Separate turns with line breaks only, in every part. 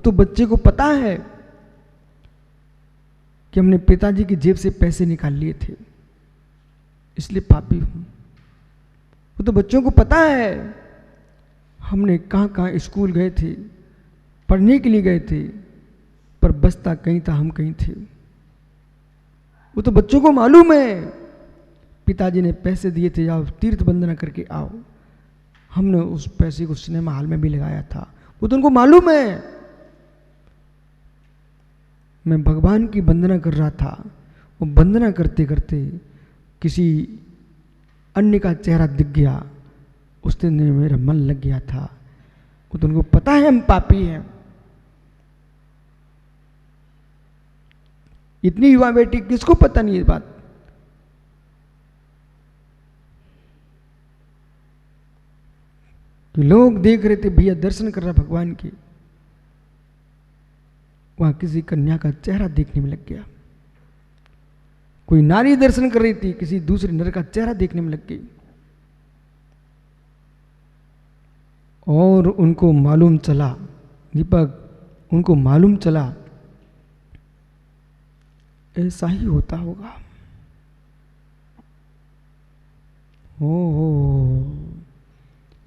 तो बच्चे को पता है कि हमने पिताजी की जेब से पैसे निकाल लिए थे, इसलिए पापी हूं। वो तो बच्चों को पता है हमने कहां कहां स्कूल गए थे, पढ़ने के लिए गए थे, पर बस्ता कहीं था, हम कहीं थे। वो तो बच्चों को मालूम है पिताजी ने पैसे दिए थे, आओ तीर्थ वंदना करके आओ। हमने उस पैसे को सिनेमा हॉल में भी लगाया था, वो तो उनको मालूम है। मैं भगवान की वंदना कर रहा था, वो वंदना करते करते किसी अन्य का चेहरा दिख गया, उस दिन मेरा मन लग गया था। वो तो उनको पता है हम पापी हैं। इतनी युवा बेटी किसको पता नहीं ये बात? कि लोग देख रहे थे भैया दर्शन कर रहा भगवान के, वहां किसी कन्या का चेहरा देखने में लग गया। कोई नारी दर्शन कर रही थी, किसी दूसरे नर का चेहरा देखने में लग गई। और उनको मालूम चला, दीपक, उनको मालूम चला ऐसा ही होता होगा। ओ,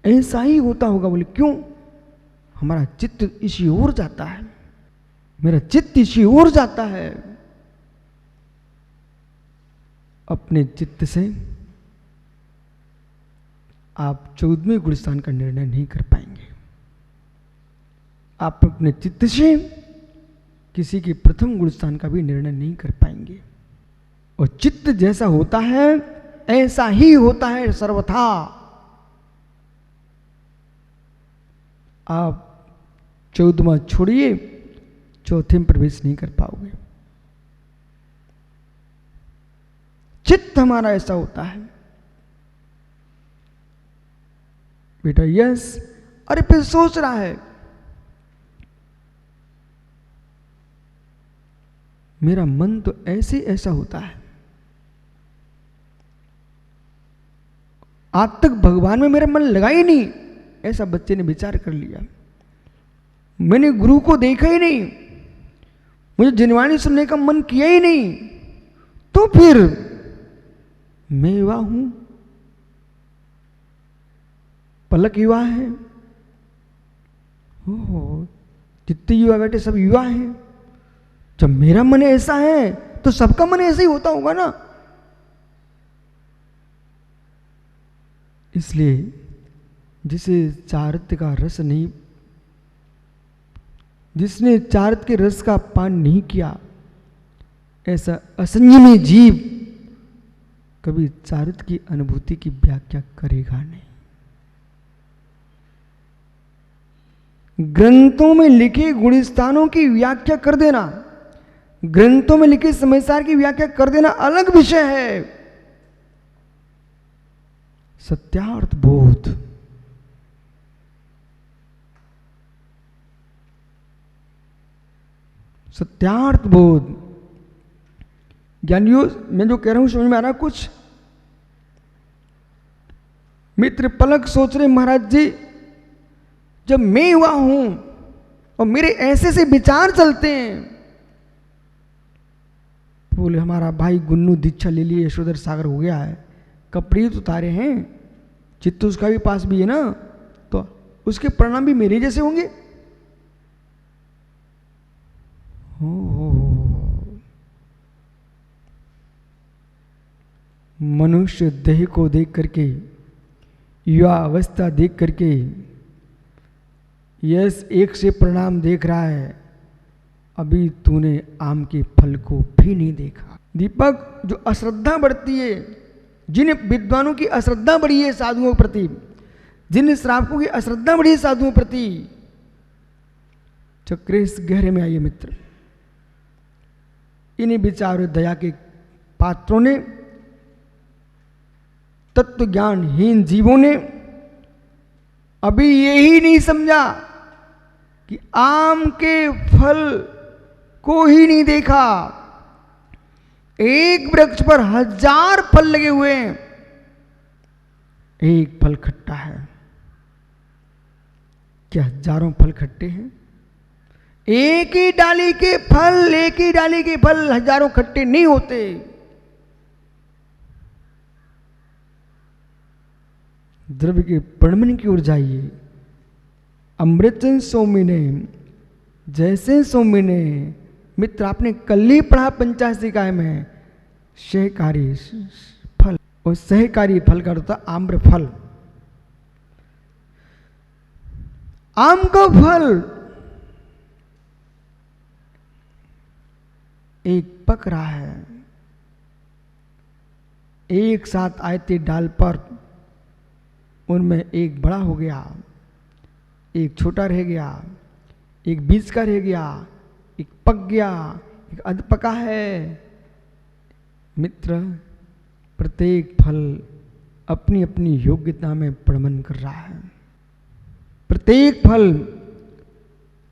ऐसा ही होता होगा। बोले क्यों? हमारा चित्त इसी ओर जाता है, मेरा चित्त इसी ओर जाता है। अपने चित्त से आप 14वें गुणस्थान का निर्णय नहीं कर पाएंगे। आप अपने चित्त से किसी के प्रथम गुणस्थान का भी निर्णय नहीं कर पाएंगे। और चित्त जैसा होता है ऐसा ही होता है सर्वथा। आप 14वां छोड़िए, चौथे में प्रवेश नहीं कर पाओगे। चित्त हमारा ऐसा होता है। बेटा यस, अरे फिर सोच रहा है मेरा मन तो ऐसे ऐसा होता है, आज तक भगवान में मेरा मन लगा ही नहीं, ऐसा बच्चे ने विचार कर लिया। मैंने गुरु को देखा ही नहीं, मुझे जिनवाणी सुनने का मन किया ही नहीं, तो फिर मैं युवा हूं, पलक युवा है। ओह, जितने युवा बैठे सब युवा हैं। जब मेरा मन ऐसा है तो सबका मन ऐसा ही होता होगा ना। इसलिए जिसे चारित्र का रस नहीं, जिसने चारित्र के रस का पान नहीं किया, ऐसा असंयमी जीव कभी चारित्र की अनुभूति की व्याख्या करेगा नहीं। ग्रंथों में लिखे गुणस्थानों की व्याख्या कर देना, ग्रंथों में लिखे समयसार की व्याख्या कर देना अलग विषय है। सत्यार्थ बोध, सत्यार्थ बोध। ज्ञानियों, मैं जो कह रहा हूं समझ में आ रहा कुछ? मित्र पलक सोच रहे महाराज जी, जब मैं हुआ हूं और मेरे ऐसे से विचार चलते हैं, बोले हमारा भाई गुन्नू दीक्षा ले लिए, यशोधर सागर हो गया है, कपड़े तो उतारे हैं, चित्त उसका भी पास भी है ना, तो उसके परिणाम भी मेरे जैसे होंगे। मनुष्य देह को देख करके, युवा अवस्था देख करके यस एक से परिणाम देख रहा है, अभी तूने आम के फल को भी नहीं देखा। दीपक, जो अश्रद्धा बढ़ती है, जिन विद्वानों की अश्रद्धा बढ़ी है साधुओं के प्रति, जिन श्रावकों की अश्रद्धा बढ़ी है साधुओं के प्रति, चक्र इस गहरे में आइए मित्र। इन्हीं विचार दया के पात्रों ने, तत्व ज्ञानहीन जीवों ने अभी यही नहीं समझा कि आम के फल को ही नहीं देखा। एक वृक्ष पर 1000 फल लगे हुए हैं, एक फल खट्टा है। क्या हजारों फल खट्टे हैं? एक ही डाली के फल हजारों खट्टे नहीं होते। द्रव्य के परिणमन की ओर जाइए। अमृत सौमिने जैसे सौमिने। मित्र, आपने कल ही पढ़ा पंचाशिकाय में सहकारी फल, और सहकारी फल का होता आम्र फल। आम का फल एक पक रहा है, एक साथ आए थे डाल पर, उनमें एक बड़ा हो गया, एक छोटा रह गया, एक बीच का रह गया, एक पक गया, एक अध पका है। मित्र, प्रत्येक फल अपनी अपनी योग्यता में परिणमन कर रहा है। प्रत्येक फल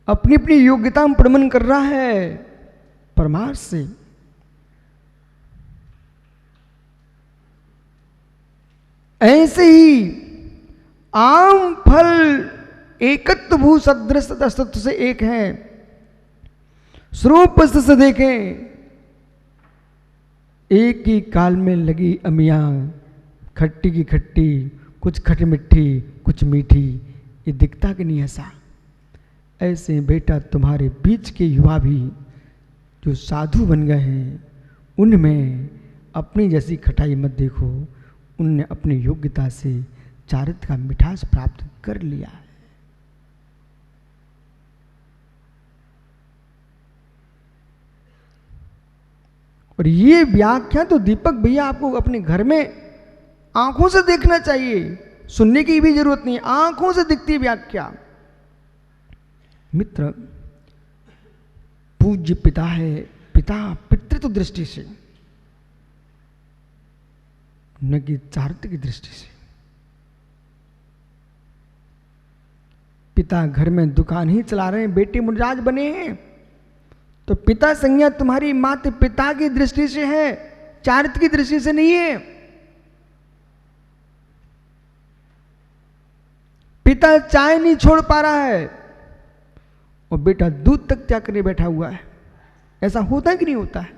अपनी अपनी योग्यता में परिणमन कर रहा है परमार्थ से। ऐसे ही आम फल एकत्व भू सदृश अस्तित्व से एक है। स्वरूप से देखें, एक ही काल में लगी अमियां, खट्टी की खट्टी, कुछ खट्टी मिट्टी, कुछ मीठी, ये दिखता कि नहीं ऐसा? ऐसे बेटा तुम्हारे बीच के युवा भी जो साधु बन गए हैं, उनमें अपनी जैसी खटाई मत देखो। उनने अपनी योग्यता से चारित्र का मिठास प्राप्त कर लिया है। और ये व्याख्या तो दीपक भैया आपको अपने घर में आंखों से देखना चाहिए, सुनने की भी जरूरत नहीं, आंखों से दिखती व्याख्या। मित्र, पूज्य पिता है, पिता पितृत्व दृष्टि से, न कि चारित्र की दृष्टि से। पिता घर में दुकान ही चला रहे हैं, बेटे मुराज बने हैं, तो पिता संज्ञा तुम्हारी मात्र पिता की दृष्टि से है, चारित्र की दृष्टि से नहीं है। पिता चाय नहीं छोड़ पा रहा है और बेटा दूध तक त्याग करके बैठा हुआ है। ऐसा होता है कि नहीं होता है?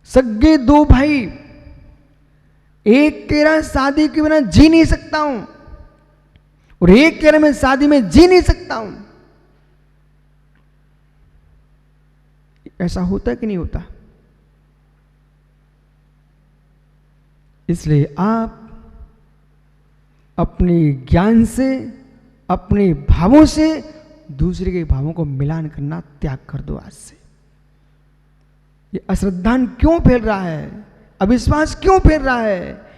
सगे दो भाई, एक कह रहा है शादी के बिना जी नहीं सकता हूं, और एक कह रहा है मैं शादी में जी नहीं सकता हूं। ऐसा होता है कि नहीं होता? इसलिए आप अपने ज्ञान से, अपने भावों से दूसरे के भावों को मिलान करना त्याग कर दो आज से। ये अश्रद्धान क्यों फैल रहा है, अविश्वास क्यों फैल रहा है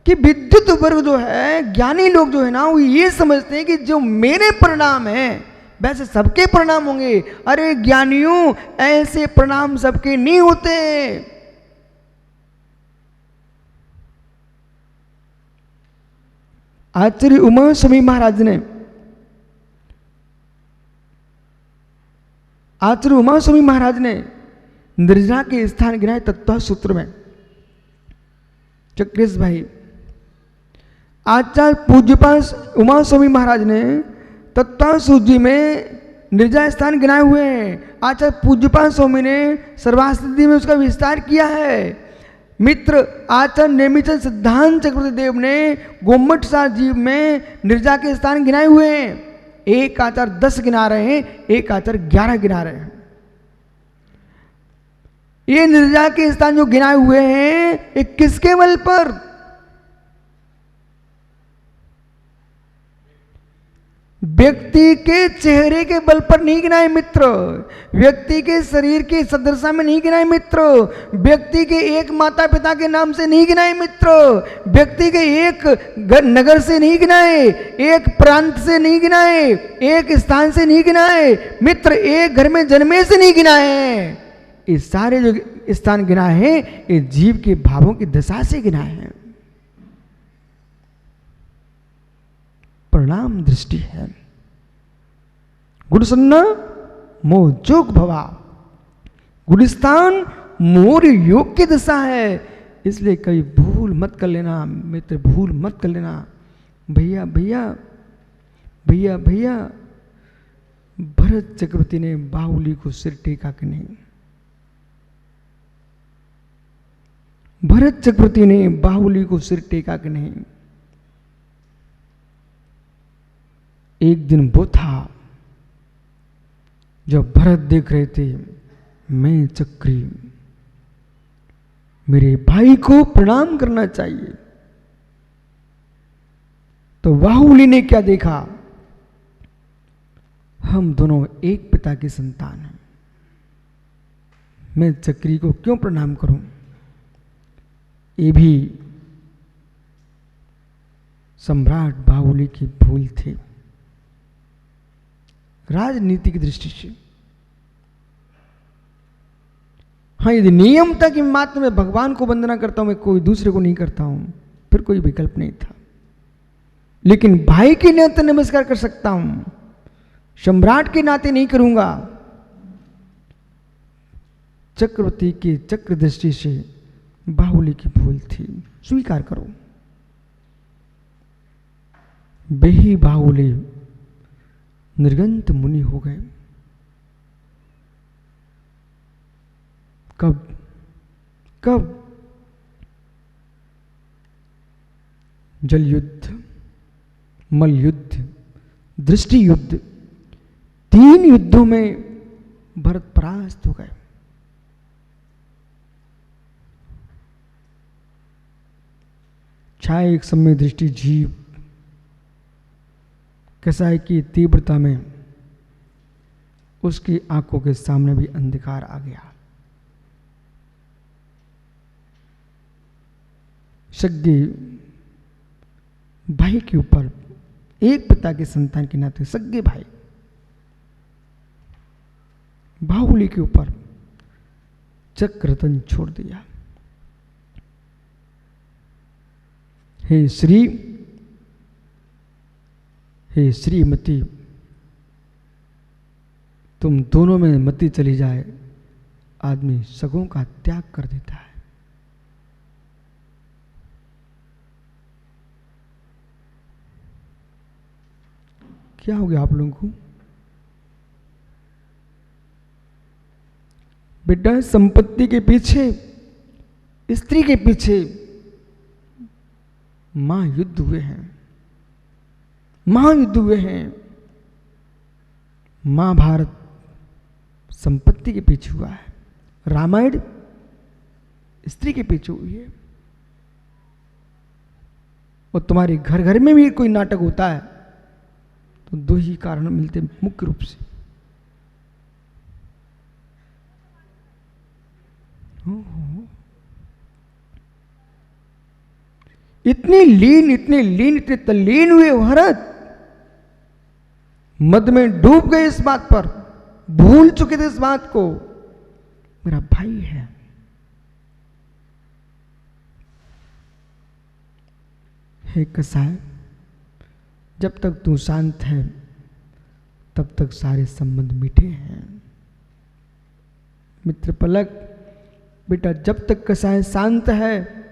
कि विद्युत वर्ग जो है, ज्ञानी लोग जो है ना, वो ये समझते हैं कि जो मेरे परिणाम हैं वैसे सबके परिणाम होंगे। अरे ज्ञानियों, ऐसे परिणाम सबके नहीं होते। आचार्य उमा स्वामी महाराज ने, आचार्य उमा स्वामी महाराज ने निर्जना के स्थान गिनाए तत्व सूत्र में। चक्रेश भाई, आचार्य पूज्यपाद उमा स्वामी महाराज ने तत्व सूची में निर्जा स्थान गिनाए हुए हैं। आचार्य पूज्यपाद स्वामी ने सर्वास्थिति में उसका विस्तार किया है। मित्र, आचार्य नेमिचंद सिद्धांत चक्रवर्ती देव ने गोमठ सार जीव में निर्जा के स्थान गिनाए हुए हैं। एक आचार्य 10 गिना रहे हैं, एक आचार्य 11 गिना रहे हैं। ये निर्जा के स्थान जो गिनाए हुए हैं, ये किसके बल पर? व्यक्ति के चेहरे के बल पर नहीं गिनाए मित्र, व्यक्ति के शरीर के सदृशता में नहीं गिनाए मित्र, व्यक्ति के एक माता पिता के नाम से नहीं गिनाए मित्र, व्यक्ति के एक नगर से नहीं गिनाए, एक प्रांत से नहीं गिनाए, एक स्थान से नहीं गिनाए मित्र, एक घर में जन्मे से नहीं गिनाए हैं। ये सारे जो स्थान गिनाए हैं, ये जीव के भावों की दशा से गिनाए हैं। परिणाम दृष्टि है। गुणसन्ना मोजोग भवा, गुणस्थान मोर योग की दशा है। इसलिए कभी भूल मत कर लेना मित्र, भूल मत कर लेना। भैया भैया, भैया भैया, भरत चक्रवर्ती ने बाहुली को सिर टेका कि नहीं? भरत चक्रवर्ती ने बाहुली को सिर टेका कि नहीं? एक दिन वो था जब भरत देख रहे थे मैं चक्री, मेरे भाई को प्रणाम करना चाहिए। तो बाहुली ने क्या देखा? हम दोनों एक पिता की संतान हैं, मैं चक्री को क्यों प्रणाम करूं? ये भी सम्राट बाहुली की भूल थी राजनीति की दृष्टि से। हाँ, यदि नियम था कि मात्र मैं भगवान को वंदना करता हूं, मैं कोई दूसरे को नहीं करता हूं, फिर कोई विकल्प नहीं था। लेकिन भाई के नाते नमस्कार कर सकता हूं, सम्राट के नाते नहीं करूंगा। चक्रवर्ती की चक्र दृष्टि से बाहुली की भूल थी, स्वीकार करो। बेही बाहुली निर्गंत मुनि हो गए। कब कब? जल युद्ध, मल युद्ध, दृष्टि युद्ध, 3 युद्धों में भरत परास्त हो गए। छाए एक समय दृष्टि जीव, कसाई की तीव्रता में उसकी आंखों के सामने भी अंधकार आ गया। सगे भाई के ऊपर, एक पिता के संतान के नाते सगे भाई बाहुली के ऊपर चक्रतन छोड़ दिया। हे श्री, हे श्रीमती, तुम दोनों में मति चली जाए, आदमी सगों का त्याग कर देता है। क्या हो गया आप लोगों को? बेटा, संपत्ति के पीछे, स्त्री के पीछे महायुद्ध हुए हैं, महायुद्ध हुए हैं। महाभारत संपत्ति के पीछे हुआ है, रामायण स्त्री के पीछे हुई है। और तुम्हारे घर घर में भी कोई नाटक होता है तो 2 ही कारण मिलते मुख्य रूप से। इतने लीन, इतने तल्लीन हुए भरत, मद में डूब गए इस बात पर, भूल चुके थे इस बात को, मेरा भाई है। हे कसाई, जब तक तू शांत है तब तक सारे संबंध मीठे हैं। मित्र पलक, बेटा जब तक कसाई शांत है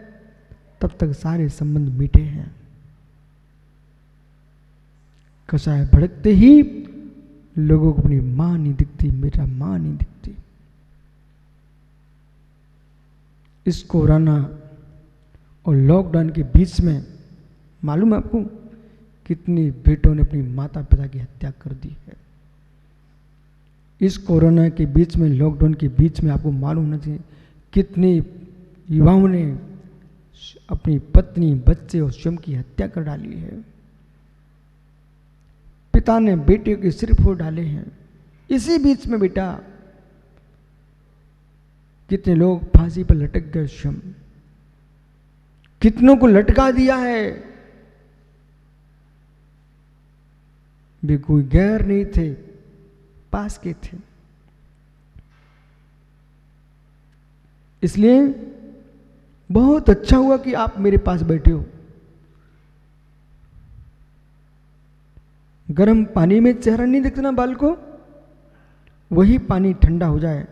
तब तक सारे संबंध मीठे हैं। कसाई भड़कते ही लोगों को अपनी मां नहीं दिखती, मेरा मां नहीं दिखती। इस कोरोना और लॉकडाउन के बीच में मालूम है आपको कितनी बेटों ने अपनी माता पिता की हत्या कर दी है। इस कोरोना के बीच में, लॉकडाउन के बीच में आपको मालूम होना चाहिए कितने युवाओं ने अपनी पत्नी, बच्चे और स्वयं की हत्या कर डाली है। पिता ने बेटे के सिर फोड़ डाले हैं। इसी बीच में बेटा कितने लोग फांसी पर लटक गए, स्वयं कितनों को लटका दिया है। वे कोई गैर नहीं थे, पास के थे। इसलिए बहुत अच्छा हुआ कि आप मेरे पास बैठे हो। गर्म पानी में चेहरा नहीं दिखता ना बाल को, वही पानी ठंडा हो जाए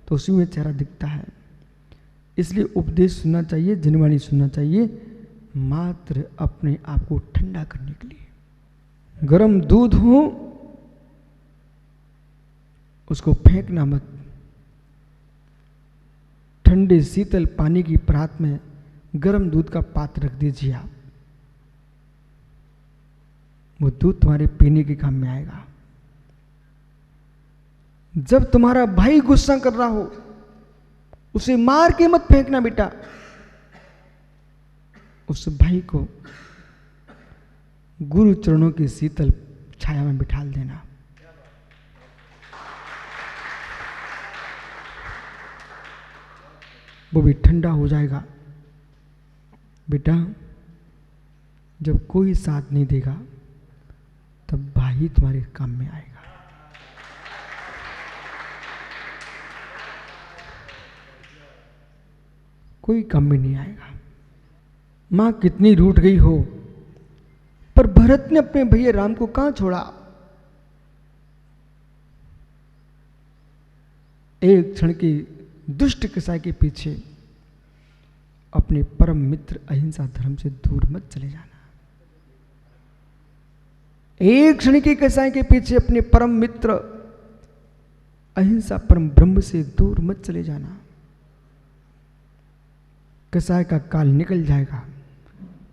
तो उसी में चेहरा दिखता है। इसलिए उपदेश सुनना चाहिए, जिनवाणी सुनना चाहिए, मात्र अपने आप को ठंडा करने के लिए। गरम दूध हो उसको फेंकना मत, ठंडे शीतल पानी की परात में गरम दूध का पात्र रख दीजिए आप, वो दूध तुम्हारे पीने के काम में आएगा। जब तुम्हारा भाई गुस्सा कर रहा हो उसे मार के मत फेंकना बेटा, उस भाई को गुरु चरणों की शीतल छाया में बिठा देना। वो भी ठंडा हो जाएगा। बेटा जब कोई साथ नहीं देगा तब भाई तुम्हारे काम में आएगा। कोई काम में नहीं आएगा। मां कितनी रूठ गई हो, पर भरत ने अपने भैया राम को कहां छोड़ा। एक क्षण की दुष्ट कसाई के पीछे अपने परम मित्र अहिंसा धर्म से दूर मत चले जाना। एक क्षण की कसाई के पीछे अपने परम मित्र अहिंसा परम ब्रह्म से दूर मत चले जाना। कसाई का काल निकल जाएगा,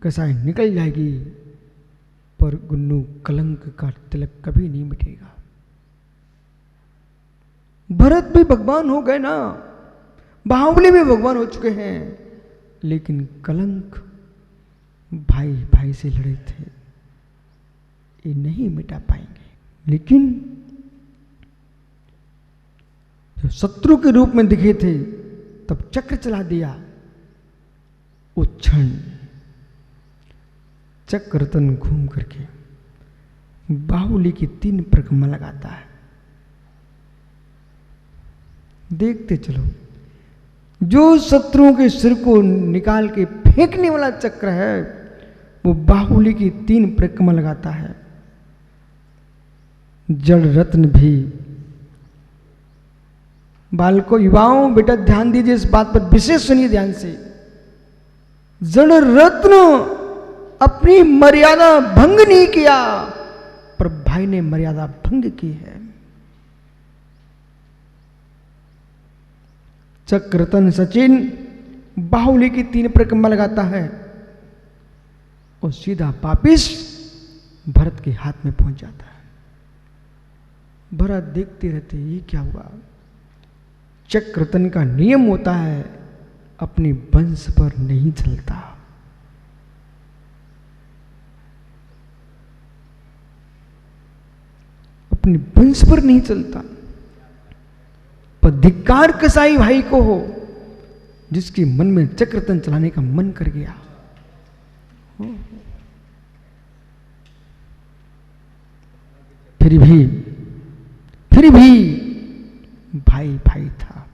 कसाई निकल जाएगी, पर गुन्नू कलंक का तिलक कभी नहीं मिटेगा। भरत भी भगवान हो गए ना, बाहुबली भी भगवान हो चुके हैं, लेकिन कलंक भाई भाई से लड़े थे, ये नहीं मिटा पाएंगे। लेकिन जो शत्रु के रूप में दिखे थे तब चक्र चला दिया। क्षण चक्रतन घूम करके बाहुली की 3 परिक्रमा लगाता है। देखते चलो, जो शत्रुओं के सिर को निकाल के फेंकने वाला चक्र है वो बाहुली की 3 परिक्रमा लगाता है। जड़ रत्न भी, बालकों युवाओं बेटा ध्यान दीजिए, इस बात पर विशेष सुनिए ध्यान से। जड़ रत्न अपनी मर्यादा भंग नहीं किया, पर भाई ने मर्यादा भंग की है। चक्रतन सचिन बाहुली की 3 परिक्रमा लगाता है और सीधा वापिस भरत के हाथ में पहुंच जाता है। भरत देखते रहते ये क्या हुआ। चक्रतन का नियम होता है अपने वंश पर नहीं चलता। अपने वंश पर नहीं चलता। पर धिक्कार कसाई भाई को हो जिसके मन में चक्रतन चलाने का मन कर गया। फिर भी भाई भाई था।